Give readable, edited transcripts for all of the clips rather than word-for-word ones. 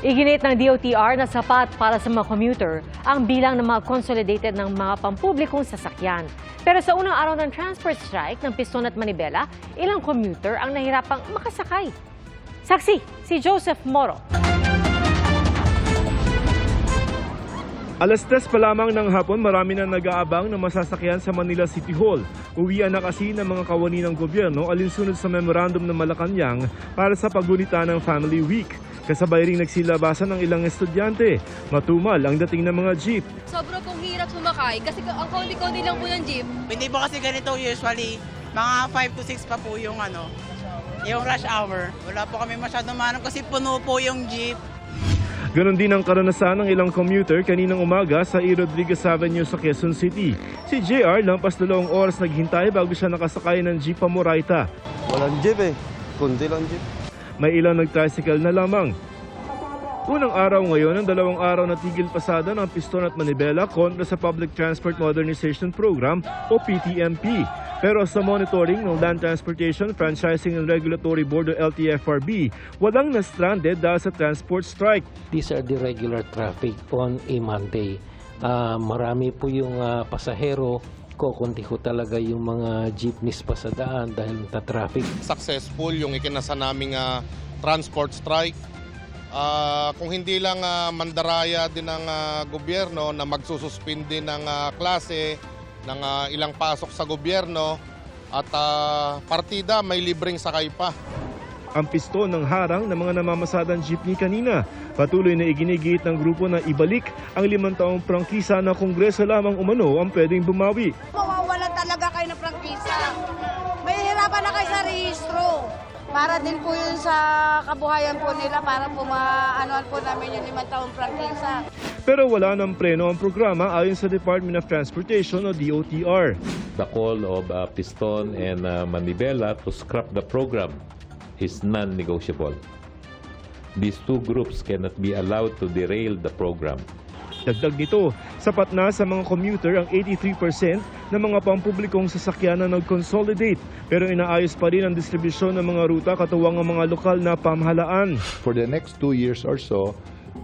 Iginit ng DOTR na sapat para sa mga commuter ang bilang ng mga consolidated ng mga pampublikong sasakyan. Pero sa unang araw ng transport strike ng Piston at Manibela, ilang commuter ang nahirapang makasakay. Saksi, si Joseph Moro. Alas 10 pa lamang ng hapon, marami na nag-aabang na masasakyan sa Manila City Hall. Uwian na kasi ng mga kawani ng gobyerno alinsunod sa memorandum ng Malacanang para sa paggunita ng Family Week. Kasabay ring nagsilabasan ng ilang estudyante. Matumal ang dating ng mga jeep. Sobrang pong hirap sumakay kasi ang kaunti-kaunti lang po ng jeep. Hindi po kasi ganito usually, mga 5 to 6 pa po yung yung rush hour. Wala po kami masyadong manong kasi puno po yung jeep. Ganon din ang karanasan ng ilang commuter kaninang umaga sa E. Rodriguez Avenue sa Quezon City. Si JR lampas 2 oras naghintay bago siya nakasakay ng jeep pa Moraita. Walang jeep kundi lang jeep. May ilang nag-tricycle na lamang. Unang araw ngayon, ang 2 araw na tigil pasada ng Piston at Manibela kontra sa Public Transport Modernization Program o PTMP. Pero sa monitoring ng Land Transportation, Franchising and Regulatory Board o LTFRB, walang na-stranded dahil sa transport strike. These are the regular traffic on a Monday. Marami po yung pasahero, kukunti ko talaga yung mga jeepneys pa sa daan dahil na-traffic. Successful yung ikinasa naming transport strike. Kung hindi lang mandaraya din ng gobyerno na magsususpindi ng klase, ng ilang pasok sa gobyerno at partida may libreng sakay pa. Ang piston ng harang ng mga namamasadang jeepney kanina. Patuloy na iginigit ng grupo na ibalik ang 5 taong prangkisa na kongreso lamang umano ang pwedeng bumawi. Mawawalan talaga kayo ng prangkisa. May hirapan na kayo sa rehistro. Para din po yun sa kabuhayan po nila, para po maanoan po namin yung 5 taong prangkisa. Pero wala ng preno ang programa ayon sa Department of Transportation o DOTR. The call of Piston and Manibela to scrap the program is non-negotiable. These two groups cannot be allowed to derail the program. Dagdag nito, sapat na sa mga commuter ang 83% ng mga pampublikong sasakyan na nag-consolidate. Pero inaayos pa rin ang distribusyon ng mga ruta katuwang ang mga lokal na pamahalaan. For the next 2 years or so,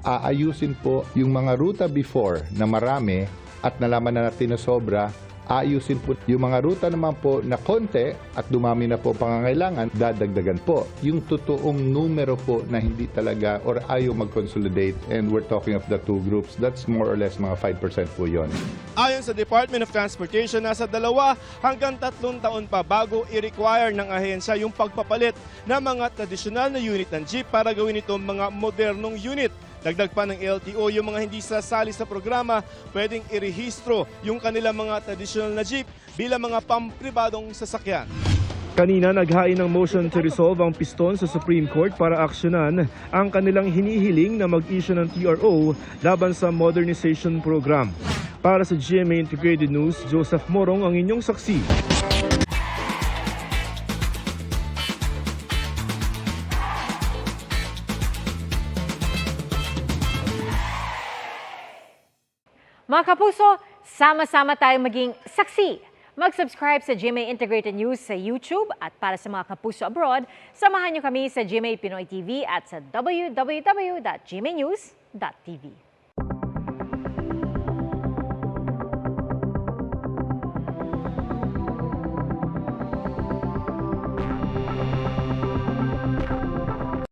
aayusin po yung mga ruta before na marami at nalaman na natin na sobra, aayusin po yung mga ruta naman po na konti at dumami na po pangangailangan, dadagdagan po. Yung totoong numero po na hindi talaga or ayaw mag-consolidate, and we're talking of the two groups, that's more or less mga 5% po yon. Ayon sa Department of Transportation, nasa 2 hanggang 3 taon pa bago i-require ng ahensya yung pagpapalit ng mga tradisyonal na unit ng jeep para gawin itong mga modernong unit. Dagdag pa ng LTO, yung mga hindi sasali sa programa, pwedeng irehistro yung kanilang mga traditional na jeep bilang mga pampribadong sasakyan. Kanina naghain ng motion to resolve ang Piston sa Supreme Court para aksyonan ang kanilang hinihiling na mag-issue ng TRO laban sa modernization program. Para sa GMA Integrated News, Joseph Morong ang inyong saksi. Mga kapuso, sama-sama tayong maging saksi. Mag-subscribe sa GMA Integrated News sa YouTube at para sa mga kapuso abroad, samahan niyo kami sa GMA Pinoy TV at sa www.gmanews.tv.